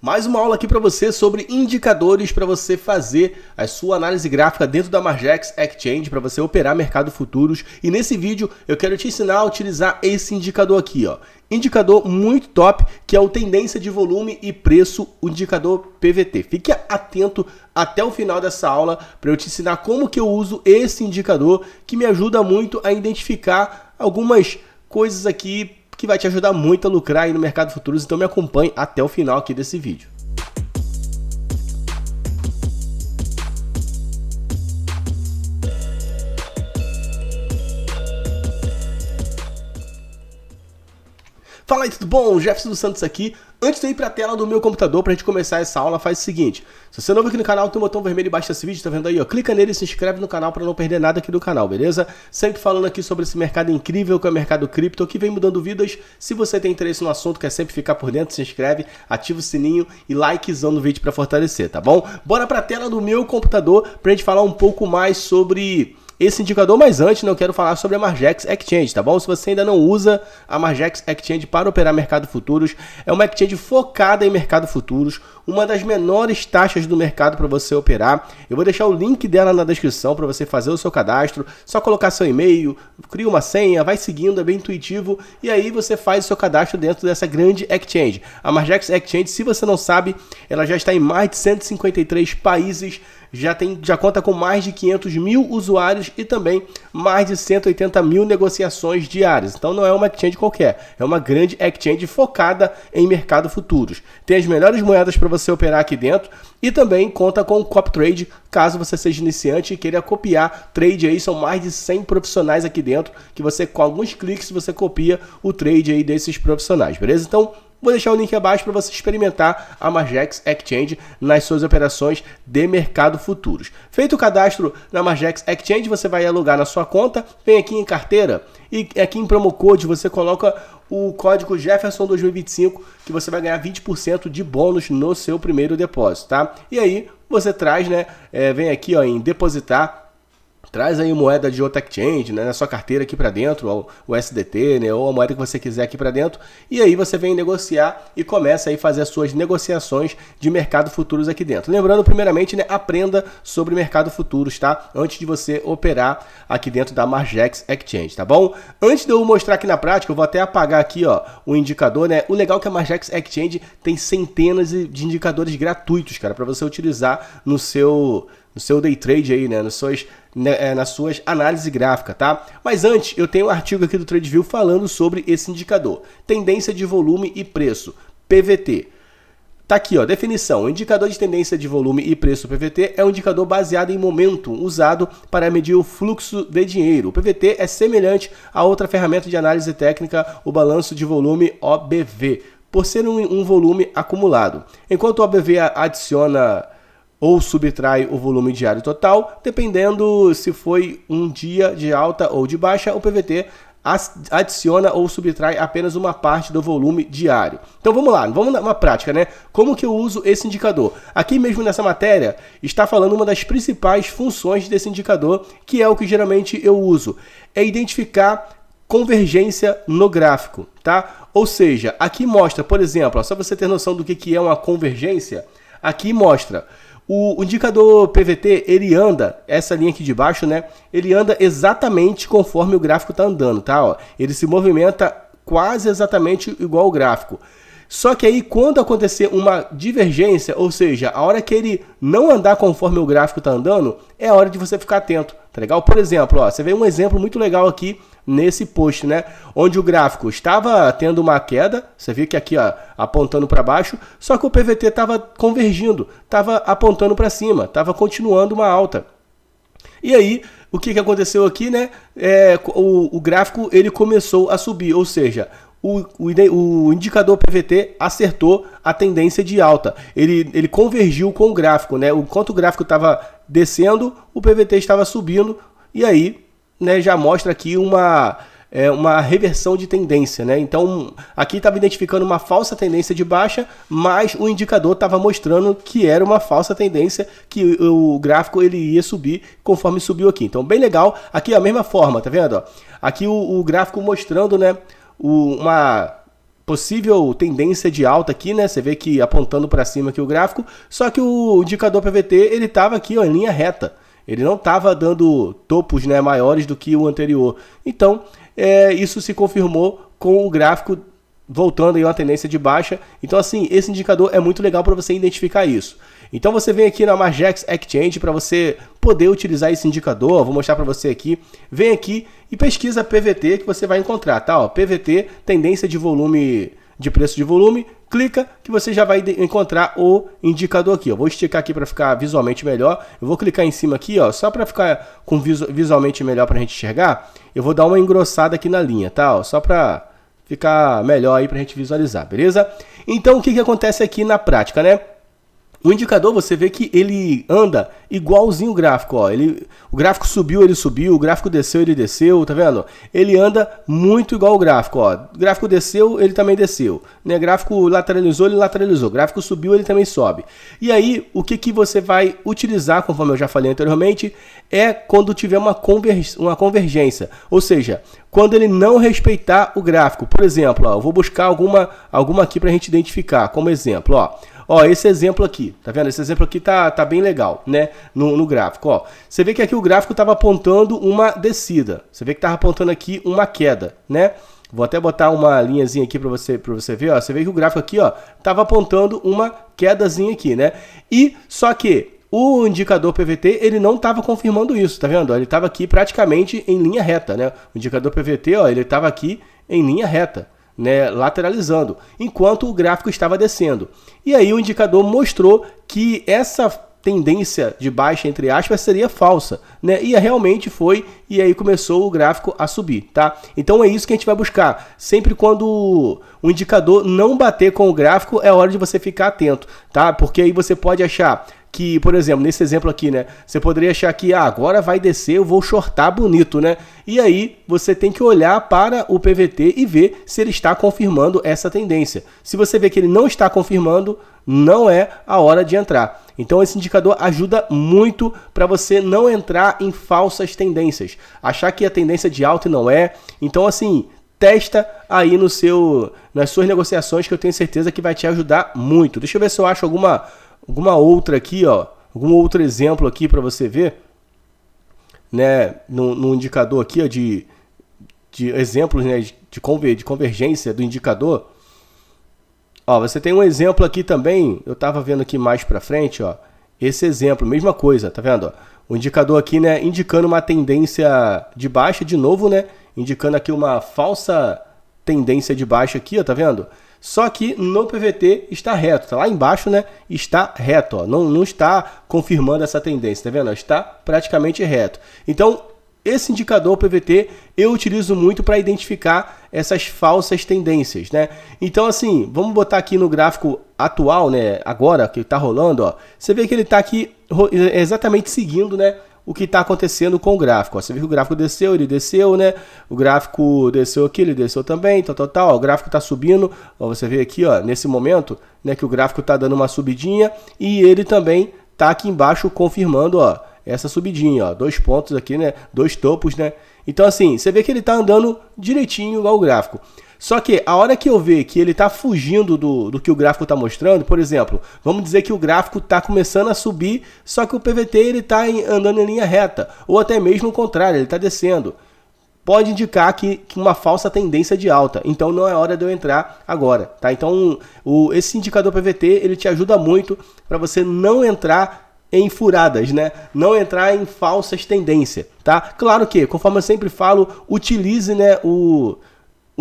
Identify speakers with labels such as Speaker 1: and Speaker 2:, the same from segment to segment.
Speaker 1: Mais uma aula aqui para você sobre indicadores para você fazer a sua análise gráfica dentro da Margex Exchange, para você operar mercado futuros. E nesse vídeo eu quero te ensinar a utilizar esse indicador aqui, ó. Indicador muito top, que é o tendência de volume e preço, o indicador PVT. Fique atento até o final dessa aula para eu te ensinar como que eu uso esse indicador, que me ajuda muito a identificar algumas coisas aqui que vai te ajudar muito a lucrar aí no mercado futuros. Então me acompanhe até o final aqui desse vídeo. Fala aí, tudo bom? Jefferson dos Santos aqui. Antes de eu ir para a tela do meu computador para a gente começar essa aula, faz o seguinte: se você é novo aqui no canal, tem um botão vermelho embaixo desse vídeo, tá vendo aí, ó? Clica nele e se inscreve no canal para não perder nada aqui do canal, beleza? Sempre falando aqui sobre esse mercado incrível que é o mercado cripto, que vem mudando vidas. Se você tem interesse no assunto, quer sempre ficar por dentro, se inscreve, ativa o sininho e likezão no vídeo para fortalecer, tá bom? Bora para a tela do meu computador para a gente falar um pouco mais sobre esse indicador, mas antes eu quero falar sobre a Margex Exchange, tá bom? Se você ainda não usa a Margex Exchange para operar mercado futuros, é uma exchange focada em mercado futuros, uma das menores taxas do mercado para você operar. Eu vou deixar o link dela na descrição para você fazer o seu cadastro, só colocar seu e-mail, cria uma senha, vai seguindo, é bem intuitivo, e aí você faz o seu cadastro dentro dessa grande exchange. A Margex Exchange, se você não sabe, ela já está em mais de 153 países, já conta com mais de 500 mil usuários e também mais de 180 mil negociações diárias. Então não é uma exchange qualquer, é uma grande exchange focada em mercado futuros. Tem as melhores moedas para você operar aqui dentro e também conta com o copy trade, caso você seja iniciante e queira copiar trade aí. São mais de 100 profissionais aqui dentro que você, com alguns cliques, você copia o trade aí desses profissionais, beleza? Então vou deixar o link abaixo para você experimentar a Margex Exchange nas suas operações de mercado futuros. Feito o cadastro na Margex Exchange, você vai alugar na sua conta, vem aqui em carteira e aqui em promo code você coloca o código Jefferson 2025 que você vai ganhar 20% de bônus no seu primeiro depósito, tá? E aí você traz, né, vem aqui ó, em depositar. Traz aí moeda de outra exchange, né, na sua carteira aqui para dentro, o SDT, né, ou a moeda que você quiser aqui para dentro. E aí você vem negociar e começa aí a fazer as suas negociações de mercado futuros aqui dentro. Lembrando, primeiramente, né, aprenda sobre mercado futuros, tá? Antes de você operar aqui dentro da Margex Exchange, tá bom? Antes de eu mostrar aqui na prática, eu vou até apagar aqui, ó, o indicador, né? O legal é que a Margex Exchange tem centenas de indicadores gratuitos, cara, para você utilizar no seu day trade aí, né, nas suas análises gráficas, tá? Mas antes, eu tenho um artigo aqui do TradeView falando sobre esse indicador. Tendência de volume e preço, PVT. Tá aqui, ó, definição. O indicador de tendência de volume e preço PVT é um indicador baseado em momento usado para medir o fluxo de dinheiro. O PVT é semelhante a outra ferramenta de análise técnica, o balanço de volume OBV, por ser um volume acumulado. Enquanto o OBV adiciona ou subtrai o volume diário total, dependendo se foi um dia de alta ou de baixa, o PVT adiciona ou subtrai apenas uma parte do volume diário. Então vamos lá, vamos na prática, né? Como que eu uso esse indicador? Aqui mesmo nessa matéria está falando uma das principais funções desse indicador, que é o que geralmente eu uso, é identificar convergência no gráfico, tá? Ou seja, aqui mostra, por exemplo, ó, só você ter noção do que é uma convergência, aqui mostra o indicador PVT, ele anda, essa linha aqui de baixo, né? Ele anda exatamente conforme o gráfico está andando, tá? Ó, ele se movimenta quase exatamente igual ao gráfico. Só que aí, quando acontecer uma divergência, ou seja, a hora que ele não andar conforme o gráfico está andando, é a hora de você ficar atento, tá legal? Por exemplo, ó, você vê um exemplo muito legal aqui nesse post, né? Onde o gráfico estava tendo uma queda, você viu que aqui, ó, apontando para baixo, só que o PVT estava convergindo, estava apontando para cima, estava continuando uma alta. E aí, o que aconteceu aqui, né? O gráfico ele começou a subir, ou seja, o indicador PVT acertou a tendência de alta. Ele convergiu com o gráfico, né? Enquanto o gráfico estava descendo, o PVT estava subindo, e aí, né, já mostra aqui uma reversão de tendência, né? Então, aqui estava identificando uma falsa tendência de baixa, mas o indicador estava mostrando que era uma falsa tendência, que o gráfico ele ia subir conforme subiu aqui. Então, bem legal. Aqui a mesma forma, tá vendo? Ó? Aqui o gráfico mostrando, né, uma possível tendência de alta aqui, né? Você vê que apontando para cima aqui o gráfico, só que o indicador PVT, ele estava aqui, ó, em linha reta. Ele não estava dando topos, né, maiores do que o anterior. Então, isso se confirmou com o gráfico voltando aí uma tendência de baixa. Então, assim, esse indicador é muito legal para você identificar isso. Então, você vem aqui na Margex Exchange para você poder utilizar esse indicador. Vou mostrar para você aqui. Vem aqui e pesquisa PVT que você vai encontrar, tá? Ó, PVT, tendência de volume, de preço de volume. Clica que você já vai encontrar o indicador aqui. Eu vou esticar aqui para ficar visualmente melhor. Eu vou clicar em cima aqui, ó, só para ficar com visualmente melhor para a gente enxergar. Eu vou dar uma engrossada aqui na linha, tá? Ó, só para ficar melhor aí para a gente visualizar, beleza? Então, o que acontece aqui na prática, né? O indicador, você vê que ele anda igualzinho o gráfico, ó. O gráfico subiu, ele subiu, o gráfico desceu, ele desceu, tá vendo? Ele anda muito igual o gráfico, ó. O gráfico desceu, ele também desceu, né? O gráfico lateralizou, ele lateralizou. O gráfico subiu, ele também sobe. E aí, o que você vai utilizar, conforme eu já falei anteriormente, é quando tiver uma convergência. Ou seja, quando ele não respeitar o gráfico. Por exemplo, ó, eu vou buscar alguma aqui pra gente identificar, como exemplo, ó. Ó, esse exemplo aqui, tá vendo? Esse exemplo aqui tá bem legal, né? No gráfico, ó. Você vê que aqui o gráfico estava apontando uma descida. Você vê que estava apontando aqui uma queda, né? Vou até botar uma linhazinha aqui para você ver, ó. Você vê que o gráfico aqui, ó, estava apontando uma quedazinha aqui, né? E só que o indicador PVT, ele não estava confirmando isso, tá vendo? Ele estava aqui praticamente em linha reta, né? O indicador PVT, ó, ele estava aqui em linha reta, né, lateralizando, enquanto o gráfico estava descendo. E aí o indicador mostrou que essa tendência de baixa, entre aspas, seria falsa, né? E realmente foi, e aí começou o gráfico a subir, tá? Então é isso que a gente vai buscar. Sempre quando o indicador não bater com o gráfico, é hora de você ficar atento, tá? Porque aí você pode achar que, por exemplo, nesse exemplo aqui, né, você poderia achar que agora vai descer, eu vou shortar bonito, né? E aí você tem que olhar para o PVT e ver se ele está confirmando essa tendência. Se você vê que ele não está confirmando, não é a hora de entrar. Então esse indicador ajuda muito para você não entrar em falsas tendências, achar que a tendência é de alta e não é. Então, assim, testa aí nas suas negociações, que eu tenho certeza que vai te ajudar muito. Deixa eu ver se eu acho alguma outra aqui, ó, algum outro exemplo aqui para você ver, né, no indicador aqui, ó, de exemplos, né, de convergência do indicador. Ó, você tem um exemplo aqui também, eu estava vendo aqui mais para frente, ó, esse exemplo, mesma coisa, tá vendo? Ó, o indicador aqui, né, indicando uma tendência de baixa de novo, né, indicando aqui uma falsa tendência de baixa aqui, ó, tá vendo? Só que no PVT está reto, tá lá embaixo, né? Está reto, ó, não está confirmando essa tendência, tá vendo? Está praticamente reto. Então, esse indicador PVT eu utilizo muito para identificar essas falsas tendências, né? Então, assim, vamos botar aqui no gráfico atual, né? Agora que está rolando, ó, você vê que ele está aqui exatamente seguindo, né, o que está acontecendo com o gráfico. Ó, você viu que o gráfico desceu, ele desceu, né? O gráfico desceu aqui, ele desceu também, tal. Ó, o gráfico está subindo. Ó, você vê aqui, ó, nesse momento, né, que o gráfico está dando uma subidinha e ele também está aqui embaixo confirmando, ó, essa subidinha, ó, 2 pontos aqui, né? 2 topos, né? Então, assim, você vê que ele está andando direitinho igual o gráfico. Só que a hora que eu ver que ele está fugindo do que o gráfico está mostrando, por exemplo, vamos dizer que o gráfico está começando a subir, só que o PVT ele está andando em linha reta, ou até mesmo o contrário, ele está descendo. Pode indicar que uma falsa tendência de alta, então não é hora de eu entrar agora, tá? Então esse indicador PVT ele te ajuda muito para você não entrar em furadas, né? Não entrar em falsas tendências, tá? Claro que, conforme eu sempre falo, utilize, né,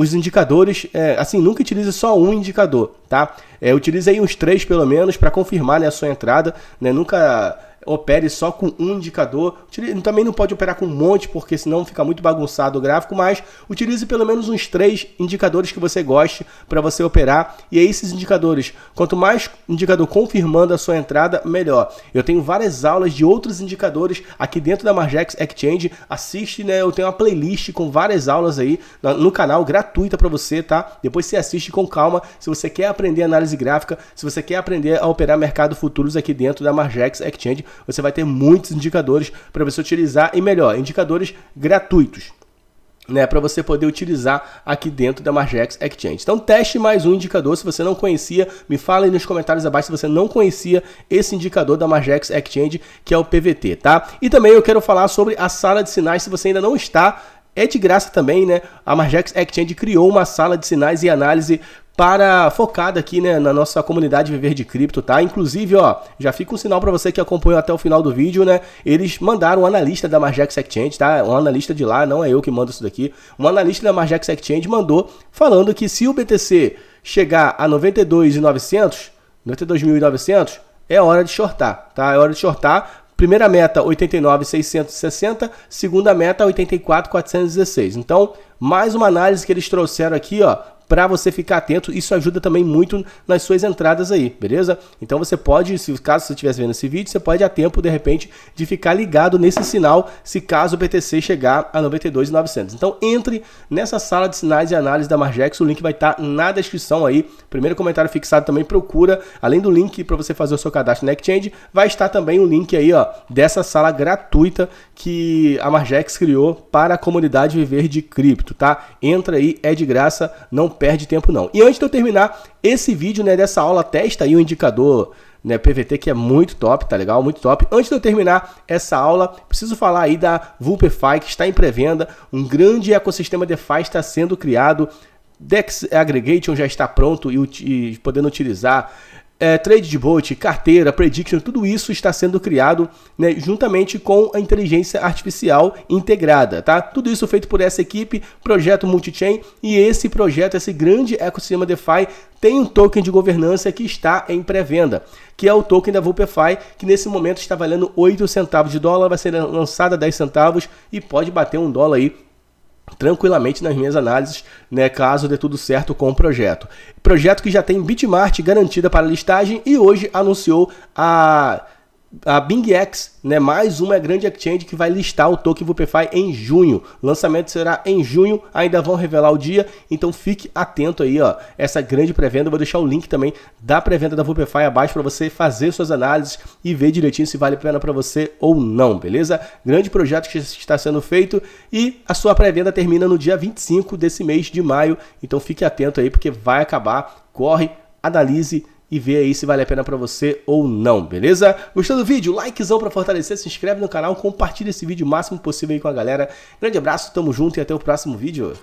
Speaker 1: os indicadores, assim, nunca utilize só um indicador, tá? Utilize aí uns 3 pelo menos para confirmar, né, a sua entrada, né? Nunca opere só com um indicador. Também não pode operar com um monte, porque senão fica muito bagunçado o gráfico, mas utilize pelo menos uns 3 indicadores que você goste para você operar. E aí esses indicadores, quanto mais indicador confirmando a sua entrada, melhor. Eu tenho várias aulas de outros indicadores aqui dentro da Margex Exchange. Assiste, né? Eu tenho uma playlist com várias aulas aí no canal, gratuita para você, tá? Depois você assiste com calma. Se você quer aprender análise gráfica, se você quer aprender a operar mercado futuros aqui dentro da Margex Exchange, você vai ter muitos indicadores para você utilizar, e melhor, indicadores gratuitos. né, para você poder utilizar aqui dentro da Margex Exchange. Então teste mais um indicador. Se você não conhecia, me fala aí nos comentários abaixo se você não conhecia esse indicador da Margex Exchange, que é o PVT, tá? E também eu quero falar sobre a sala de sinais. Se você ainda não está, é de graça também, né? A Margex Exchange criou uma sala de sinais e análise focada aqui, né, na nossa comunidade Viver de Cripto, tá? Inclusive, ó, já fica um sinal para você que acompanhou até o final do vídeo, né? Eles mandaram um analista da Margex Exchange, tá? Um analista de lá, não é eu que mando isso daqui. Um analista da Margex Exchange mandou falando que se o BTC chegar a 92.900, é hora de shortar, tá? É hora de shortar. Primeira meta 89.660, segunda meta 84.416. Então, mais uma análise que eles trouxeram aqui, ó, para você ficar atento. Isso ajuda também muito nas suas entradas aí, beleza? Então você pode, caso você estivesse vendo esse vídeo, você pode a tempo, de repente, de ficar ligado nesse sinal, se caso o BTC chegar a 92.900. Então entre nessa sala de sinais e análise da Margex, o link vai estar na descrição aí. Primeiro comentário fixado também, procura, além do link para você fazer o seu cadastro na Exchange, vai estar também o link aí, ó, dessa sala gratuita que a Margex criou para a comunidade Viver de Cripto, tá? Entra aí, é de graça, não perde tempo não. E antes de eu terminar esse vídeo, né, dessa aula, testa aí o indicador, né, PVT, que é muito top, tá legal? Muito top. Antes de eu terminar essa aula, preciso falar aí da VulpEFi, que está em pré-venda. Um grande ecossistema DeFi está sendo criado. Dex Aggregation já está pronto e podendo utilizar. Trade de bot, carteira, prediction, tudo isso está sendo criado, né, juntamente com a inteligência artificial integrada, tá? Tudo isso feito por essa equipe, projeto multi-chain, e esse projeto, esse grande ecossistema DeFi, tem um token de governança que está em pré-venda, que é o token da VulpEFi, que nesse momento está valendo 8 centavos de dólar, vai ser lançado a 10 centavos e pode bater $1 aí tranquilamente nas minhas análises, né, caso dê tudo certo com o projeto. Projeto que já tem Bitmart garantida para listagem e hoje anunciou a BingX, né, mais uma grande exchange que vai listar o token VulpEFi em junho. O lançamento será em junho, ainda vão revelar o dia, então fique atento aí, ó, essa grande pré-venda. Vou deixar o link também da pré-venda da VulpEFi abaixo para você fazer suas análises e ver direitinho se vale a pena para você ou não, beleza? Grande projeto que está sendo feito e a sua pré-venda termina no dia 25 desse mês de maio, então fique atento aí porque vai acabar. Corre, analise e ver aí se vale a pena para você ou não, beleza? Gostou do vídeo? Likezão para fortalecer, se inscreve no canal, compartilha esse vídeo o máximo possível aí com a galera. Grande abraço, tamo junto e até o próximo vídeo.